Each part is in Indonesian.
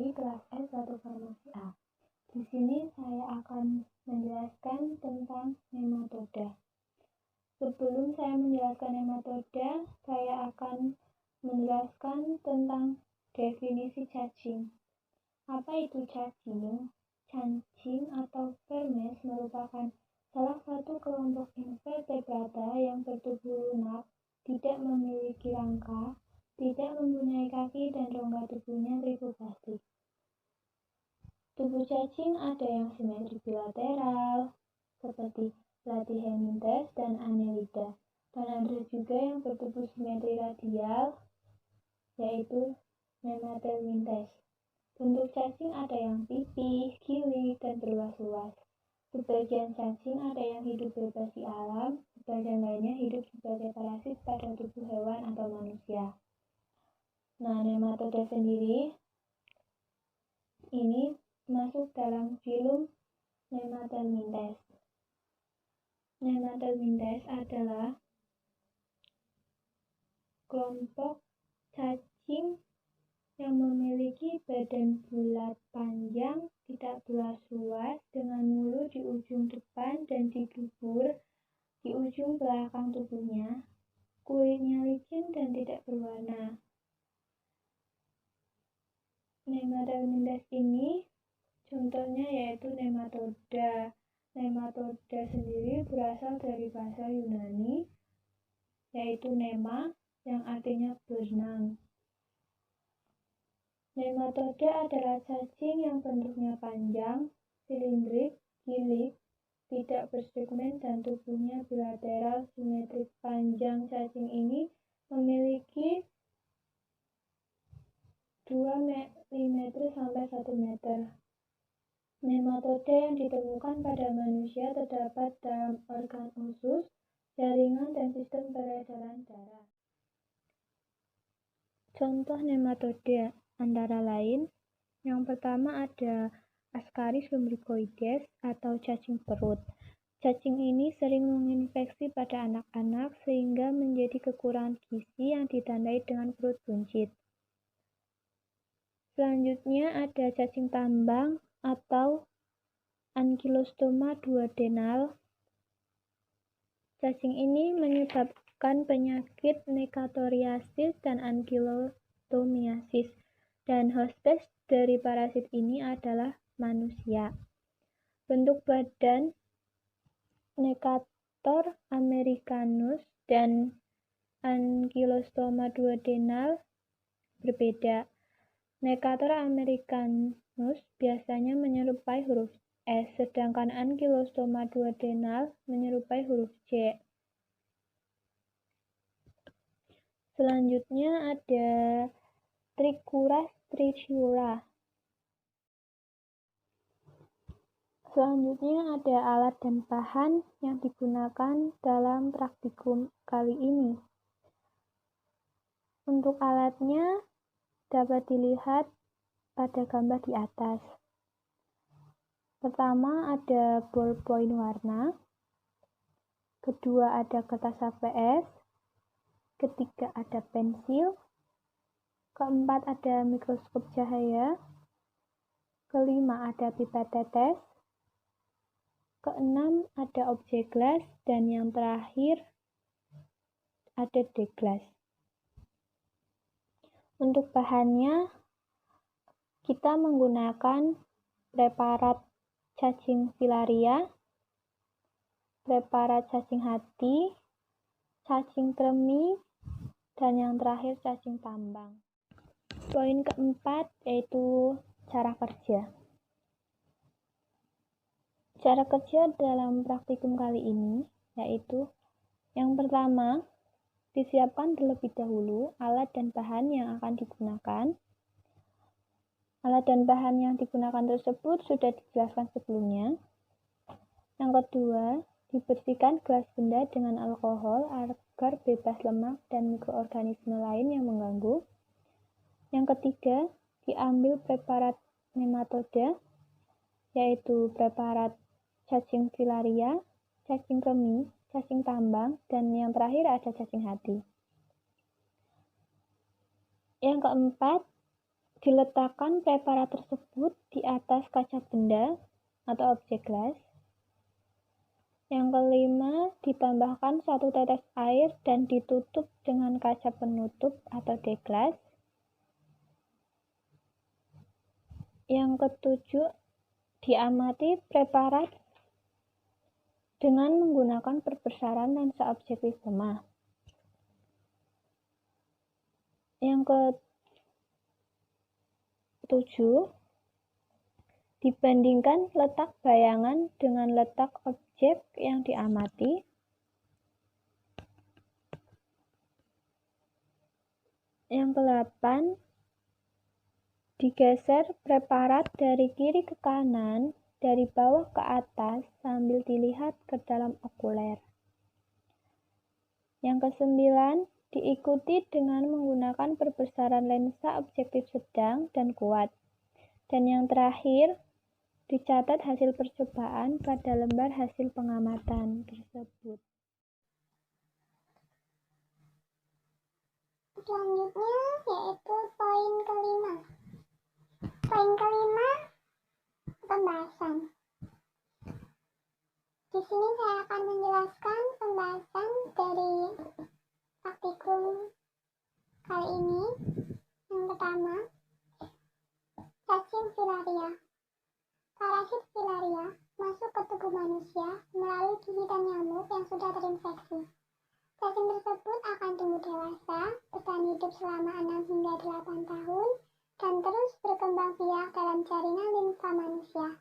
dari kelas S1 Farmasi A. Di sini saya akan menjelaskan tentang nematoda. Sebelum saya menjelaskan nematoda, saya akan menjelaskan tentang definisi cacing. Apa itu cacing? Cacing atau vermes merupakan salah satu kelompok invertebrata yang bertubuh lunak, tidak memiliki rangka, tidak mempunyai kaki, dan rongga tubuhnya trifoblastik. Tubuh cacing ada yang simetri bilateral, seperti Platyhelminthes dan Annelida, dan ada juga yang bertubuh simetri radial, yaitu Nemathelminthes. Bentuk cacing ada yang pipih, gilik, dan berluas-luas. Sebagian cacing ada yang hidup bebas di alam, sebagian lainnya hidup sebagai parasit pada tubuh hewan atau manusia. Nah, nematoda sendiri ini masuk dalam filum Nemathelminthes. Nemathelminthes adalah kelompok cacing yang memiliki badan bulat panjang, tidak berluas-luas, dengan mulut di ujung depan dan di dubur di ujung belakang tubuhnya. Kulitnya licin dan tidak berwarna. Nemathelminthes ini contohnya yaitu nematoda. Nematoda sendiri berasal dari bahasa Yunani, yaitu nema, yang artinya berenang. Nematoda adalah cacing yang bentuknya panjang, silindrik, gilik, tidak bersegmen, dan tubuhnya bilateral simetrik. Panjang cacing ini memiliki 2 mm sampai 1 meter. Nematoda yang ditemukan pada manusia terdapat dalam organ usus, jaringan, dan sistem peredaran darah. Contoh nematoda antara lain, yang pertama ada Ascaris lumbricoides atau cacing perut. Cacing ini sering menginfeksi pada anak-anak sehingga menjadi kekurangan gizi yang ditandai dengan perut buncit. Selanjutnya ada cacing tambang atau Ankylostoma duodenal. Cacing ini menyebabkan penyakit nekatoriasis dan ankylostomiasis, dan hostes dari parasit ini adalah manusia. Bentuk badan Necator americanus dan Ankylostoma duodenal berbeda. Necator americanus biasanya menyerupai huruf S, sedangkan Ankylostoma duodenal menyerupai huruf C. Selanjutnya ada Trichuras trichiura. Selanjutnya ada alat dan bahan yang digunakan dalam praktikum kali ini. Untuk alatnya dapat dilihat pada gambar di atas. Pertama ada ballpoint warna, kedua ada kertas HVS, ketiga ada pensil, keempat ada mikroskop cahaya, kelima ada pipet tetes, keenam ada objek gelas, dan yang terakhir ada deglas. Untuk bahannya, kita menggunakan preparat cacing filaria, preparat cacing hati, cacing kremi, dan yang terakhir cacing tambang. Poin keempat yaitu cara kerja. Cara kerja dalam praktikum kali ini yaitu yang pertama, disiapkan terlebih dahulu alat dan bahan yang akan digunakan. Alat dan bahan yang digunakan tersebut sudah dijelaskan sebelumnya. Yang kedua, dibersihkan gelas benda dengan alkohol agar bebas lemak dan mikroorganisme lain yang mengganggu. Yang ketiga, diambil preparat nematoda, yaitu preparat cacing filaria, cacing kremi, cacing tambang, dan yang terakhir ada cacing hati. Yang keempat, diletakkan preparat tersebut di atas kaca benda atau objek gelas. Yang kelima, ditambahkan 1 tetes air dan ditutup dengan kaca penutup atau deglas. Yang ketujuh, diamati preparat dengan menggunakan perbesaran lensa objektif lemah. Yang ketujuh, dibandingkan letak bayangan dengan letak objek yang diamati. Yang kedelapan, digeser preparat dari kiri ke kanan, dari bawah ke atas sambil dilihat ke dalam okuler. Yang kesembilan, diikuti dengan menggunakan perbesaran lensa objektif sedang dan kuat. Dan yang terakhir, dicatat hasil percobaan pada lembar hasil pengamatan tersebut. Selanjutnya yaitu poin kelima. Poin kelima, pembahasan. Di sini saya akan menjelaskan pembahasan dari praktikum kali ini. Yang pertama, cacing filaria. Parasit filaria masuk ke tubuh manusia melalui gigitan nyamuk yang sudah terinfeksi. Cacing tersebut akan tumbuh dewasa, bertahan hidup selama 6 hingga 8 tahun, dan terus berkembang biak dalam jaringan limfa manusia.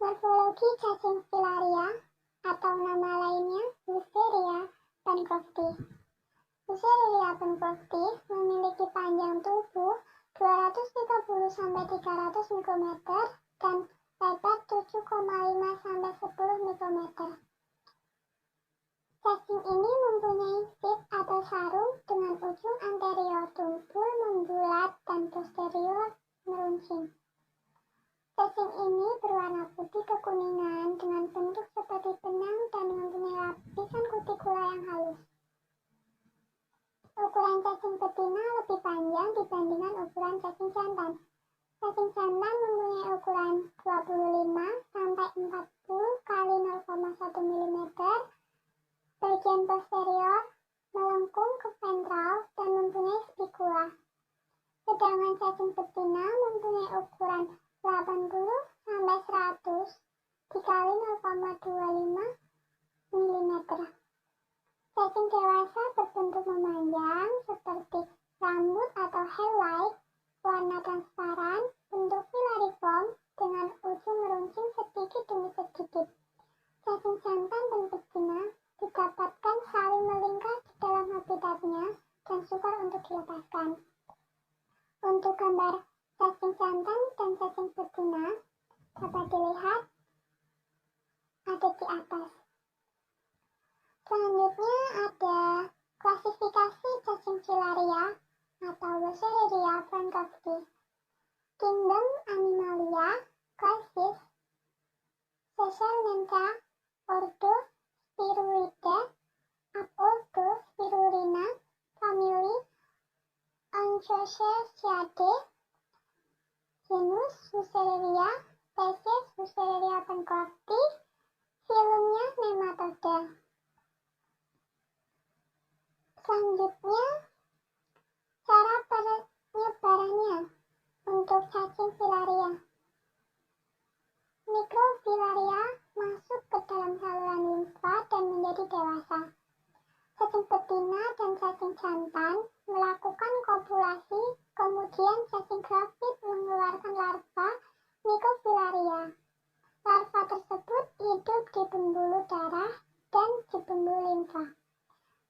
Morfologi cacing filaria atau nama lainnya Wuchereria bancrofti. Wuchereria bancrofti memiliki panjang tubuh 230-300 mikrometer dan lebar 7,5-10 mikrometer. Cacing ini mempunyai sip atau sarung dengan ujung anterior tumpul membulat dan posterior meruncing. Cacing ini berwarna putih kekuningan dengan bentuk seperti benang dan mempunyai lapisan kutikula yang halus. Ukuran cacing betina lebih panjang dibandingkan ukuran cacing jantan. Cacing jantan mempunyai ukuran 25-40 kali 0,1 mm. Bagian posterior melengkung ke ventral dan mempunyai spikula. Sedangkan cacing betina mempunyai ukuran 80-100 dikali 0,25 mm. Cacing dewasa berbentuk memanjang seperti rambut atau hair-like, warna transparan, bentuk filariform dengan ujung meruncing sedikit demi sedikit. Cacing jantan dan betina didapatkan saling melingkar di dalam habitatnya dan sukar untuk dilepaskan. Untuk gambar cacing jantan dan cacing betina dapat dilihat ada di atas. Selanjutnya ada klasifikasi cacing filaria atau Wuchereria bancrofti. Kingdom Animalia, Clasis, Seychelles, Ordo Spirulidae, Subordo Spirulina, Family Onchocercidae, Genus Wuchereria, Spesies Wuchereria bancrofti, filumnya Nematoda. Selanjutnya, cara penyebarannya untuk cacing filaria. Mikrofilaria masuk ke dalam saluran limfa dan menjadi dewasa. Cacing betina dan cacing jantan melakukan kopulasi, kemudian cacing grafit mengeluarkan larva mikrofilaria. Larva tersebut hidup di pembuluh darah dan di pembuluh limfa.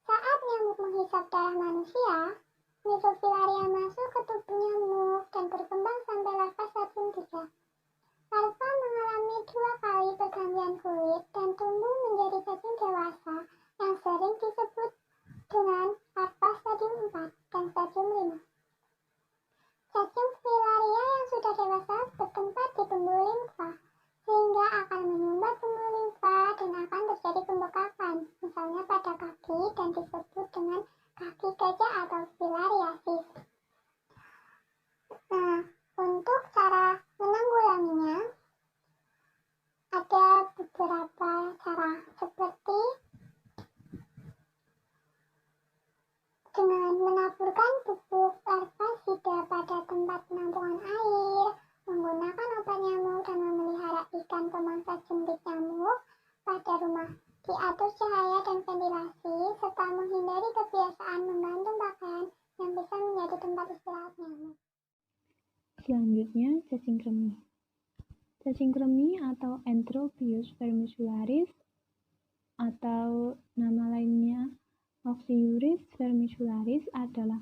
Saat nyamuk menghisap darah manusia, mikrofilaria masuk ke tubuh nyamuk dan berkembang sampai larva stadium 3. Larva mengalami 2 kali pergantian kulit dan tumbuh menjadi cacing dewasa yang sering disebut dengan larva stadium 4 dan stadium 5. Cacing filaria yang sudah dewasa bertempat di pembuluh limfa, sehingga akan menyumbat pembuluh limfa dan akan terjadi pembekakan, misalnya pada kaki dan disebut dengan kaki gajah atau filariasis. pemangsa jentik nyamuk pada rumah. Diatur cahaya dan ventilasi, serta menghindari kebiasaan menggantung pakaian yang bisa menjadi tempat istirahat nyamuk. Selanjutnya, cacing kremi. Cacing kremi atau Enterobius vermicularis atau nama lainnya Oxyuris vermicularis adalah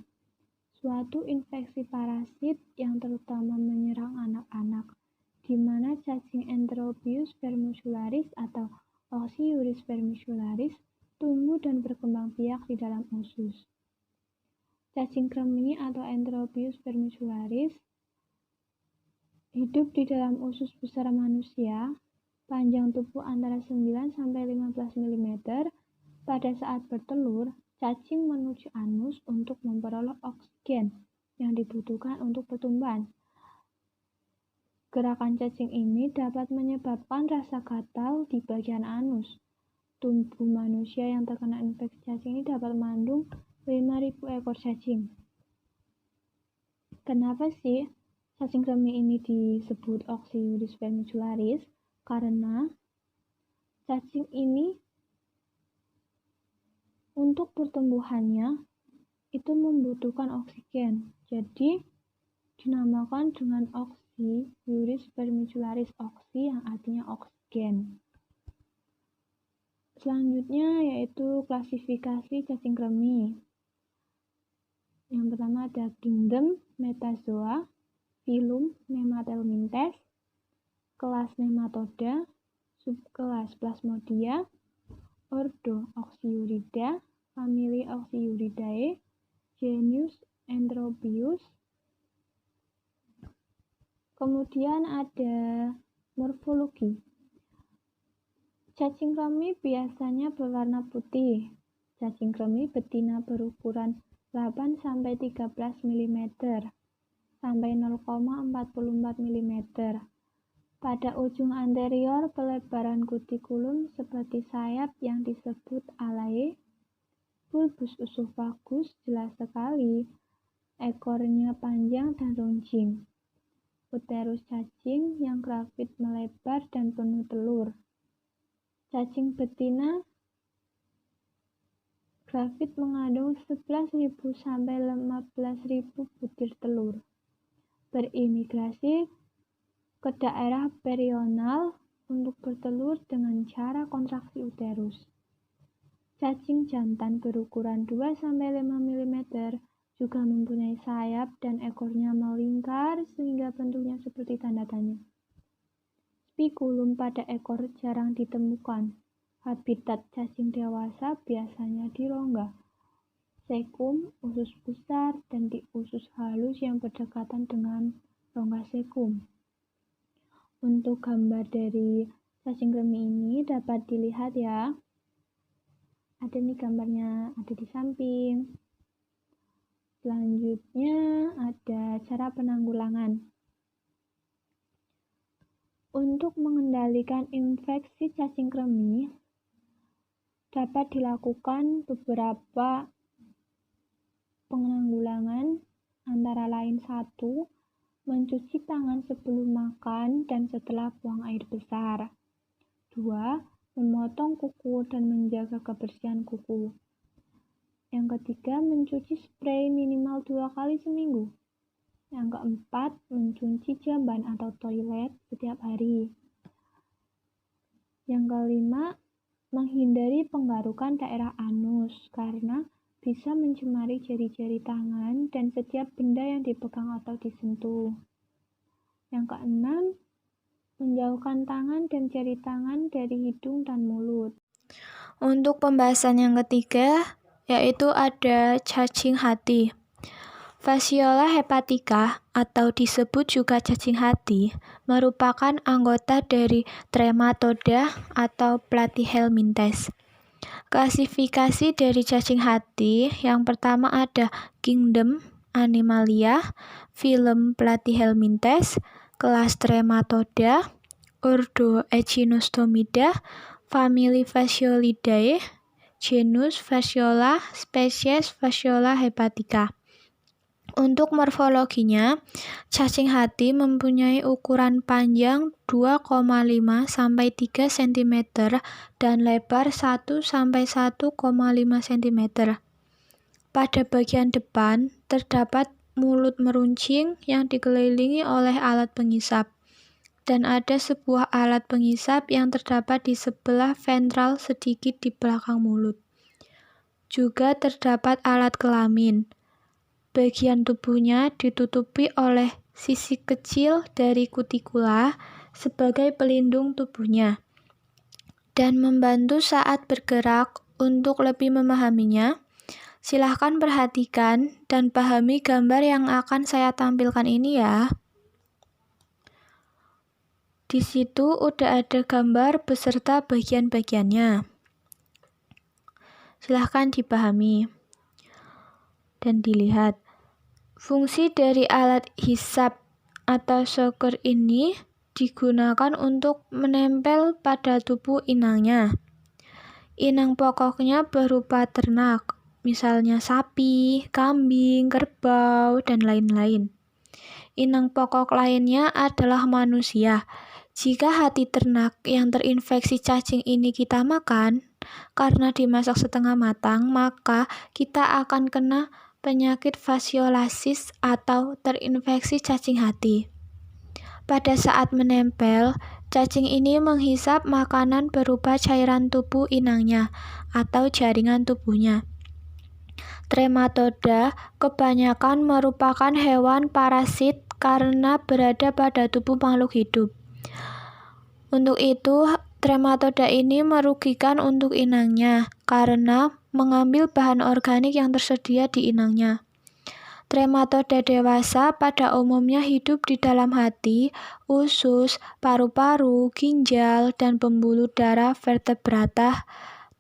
suatu infeksi parasit yang terutama menyerang anak-anak, di mana cacing Enterobius vermicularis atau Oxyuris vermicularis tumbuh dan berkembang biak di dalam usus. Cacing kremi atau Enterobius vermicularis hidup di dalam usus besar manusia, panjang tubuh antara 9 sampai 15 mm. Pada saat bertelur, cacing menuju anus untuk memperoleh oksigen yang dibutuhkan untuk pertumbuhan. Gerakan cacing ini dapat menyebabkan rasa gatal di bagian anus. Tubuh manusia yang terkena infeksi cacing ini dapat mengandung 5.000 ekor cacing. Kenapa sih cacing kremi ini disebut Oxyuris vermicularis? Karena cacing ini untuk pertumbuhannya itu membutuhkan oksigen. Jadi dinamakan dengan Oxyuris vermicularis, oxy yang artinya oksigen. Selanjutnya yaitu klasifikasi cacing kremi. Yang pertama ada kingdom Metazoa, filum Nemathelminthes, kelas Nematoda, subkelas Plasmodia, ordo Oxyurida, famili Oxyuridae, genus Enterobius. Kemudian ada morfologi. Cacing kremi biasanya berwarna putih. Cacing kremi betina berukuran 8-13 mm sampai 0,44 mm. Pada ujung anterior, pelebaran kutikulum seperti sayap yang disebut alae. Bulbus esophagus jelas sekali, ekornya panjang dan runcing. Uterus cacing yang gravid melebar dan penuh telur. Cacing betina gravid mengandung 11.000 sampai 15.000 butir telur. Berimigrasi ke daerah perional untuk bertelur dengan cara kontraksi uterus. Cacing jantan berukuran 2-5 mm juga mempunyai sayap dan ekornya melingkar sehingga bentuknya seperti tanda tanya. Spikulum pada ekor jarang ditemukan. Habitat cacing dewasa biasanya di rongga, sekum, usus besar, dan di usus halus yang berdekatan dengan rongga sekum. Untuk gambar dari cacing kremi ini dapat dilihat ya. Ada nih gambarnya, ada di samping. Selanjutnya ada cara penanggulangan. Untuk mengendalikan infeksi cacing kremi dapat dilakukan beberapa penanggulangan, antara lain 1. Mencuci tangan sebelum makan dan setelah buang air besar. 2. Memotong kuku dan menjaga kebersihan kuku. Yang ketiga, mencuci spray minimal 2 kali seminggu. Yang keempat, mencuci jamban atau toilet setiap hari. Yang kelima, menghindari penggarukan daerah anus karena bisa mencemari jari-jari tangan dan setiap benda yang dipegang atau disentuh. Yang keenam, menjauhkan tangan dan jari tangan dari hidung dan mulut. Untuk pembahasan yang ketiga, yaitu ada cacing hati. Fasciola hepatica atau disebut juga cacing hati merupakan anggota dari Trematoda atau Platyhelminthes. Klasifikasi dari cacing hati yang pertama ada kingdom Animalia, filum Platyhelminthes, kelas Trematoda, ordo Echinostostomida, famili Fasciolidae, genus Fasciola, spesies Fasciola hepatica. Untuk morfologinya, cacing hati mempunyai ukuran panjang 2,5 sampai 3 cm dan lebar 1 sampai 1,5 cm. Pada bagian depan terdapat mulut meruncing yang dikelilingi oleh alat pengisap, dan ada sebuah alat pengisap yang terdapat di sebelah ventral sedikit di belakang mulut. Juga terdapat alat kelamin. Bagian tubuhnya ditutupi oleh sisi kecil dari kutikula sebagai pelindung tubuhnya. Dan membantu saat bergerak. Untuk lebih memahaminya, silahkan perhatikan dan pahami gambar yang akan saya tampilkan ini ya. Di situ udah ada gambar beserta bagian-bagiannya. Silahkan dipahami dan dilihat. Fungsi dari alat hisap atau shocker ini digunakan untuk menempel pada tubuh inangnya. Inang pokoknya berupa ternak, misalnya sapi, kambing, kerbau, dan lain-lain. Inang pokok lainnya adalah manusia. Jika hati ternak yang terinfeksi cacing ini kita makan, karena dimasak setengah matang, maka kita akan kena penyakit fasiolasis atau terinfeksi cacing hati. Pada saat menempel, cacing ini menghisap makanan berupa cairan tubuh inangnya atau jaringan tubuhnya. Trematoda kebanyakan merupakan hewan parasit karena berada pada tubuh makhluk hidup. Untuk itu, trematoda ini merugikan untuk inangnya karena mengambil bahan organik yang tersedia di inangnya. Trematoda dewasa pada umumnya hidup di dalam hati, usus, paru-paru, ginjal, dan pembuluh darah vertebrata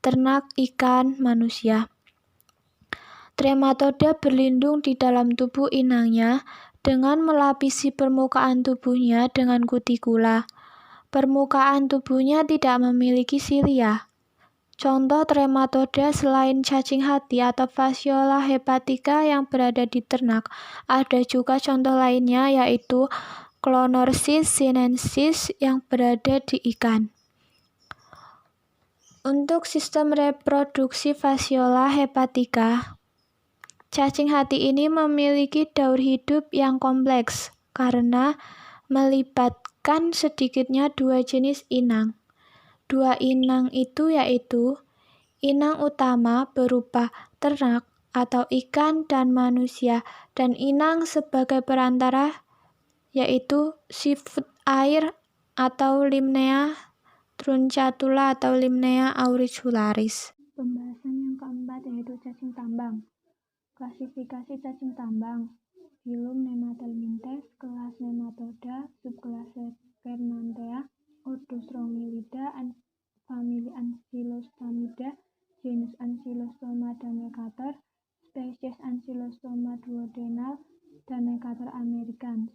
ternak, ikan, manusia. Trematoda berlindung di dalam tubuh inangnya dengan melapisi permukaan tubuhnya dengan kutikula. Permukaan tubuhnya tidak memiliki silia. Contoh trematoda selain cacing hati atau Fasciola hepatica yang berada di ternak, ada juga contoh lainnya yaitu Clonorchis sinensis yang berada di ikan. Untuk sistem reproduksi Fasciola hepatica, cacing hati ini memiliki daur hidup yang kompleks karena melibatkan sedikitnya 2 jenis inang. 2 inang itu yaitu inang utama berupa ternak atau ikan dan manusia, dan inang sebagai perantara yaitu sifut air atau Limnea truncatula atau Limnea auricularis. Pembahasan yang keempat yaitu cacing tambang. Klasifikasi cacing tambang. Filum Nematelmintes, kelas Nematoda, subkelas Kernanthea, ordo Strongylida, famili Ancylostomida, genus Ancylostoma Damecator, spesies Ancylostoma duodenal, Damecator americans.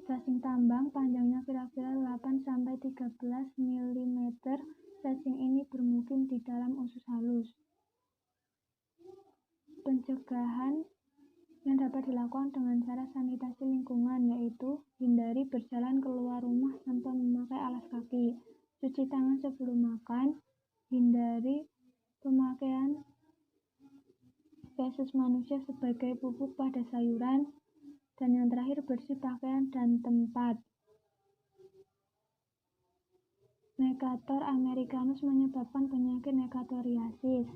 Cacing tambang panjangnya kira-kira 8-13 mm. Cacing ini bermukim di dalam usus halus. Pencegahan yang dapat dilakukan dengan cara sanitasi lingkungan, yaitu hindari berjalan keluar rumah tanpa memakai alas kaki, cuci tangan sebelum makan, hindari pemakaian feses manusia sebagai pupuk pada sayuran, dan yang terakhir bersih pakaian dan tempat. Necator americanus menyebabkan penyakit necatoriasis.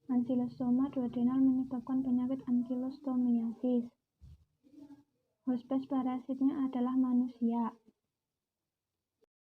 Ancylostoma duodenal menyebabkan penyakit ankylostomiasis. Hospes parasitnya adalah manusia.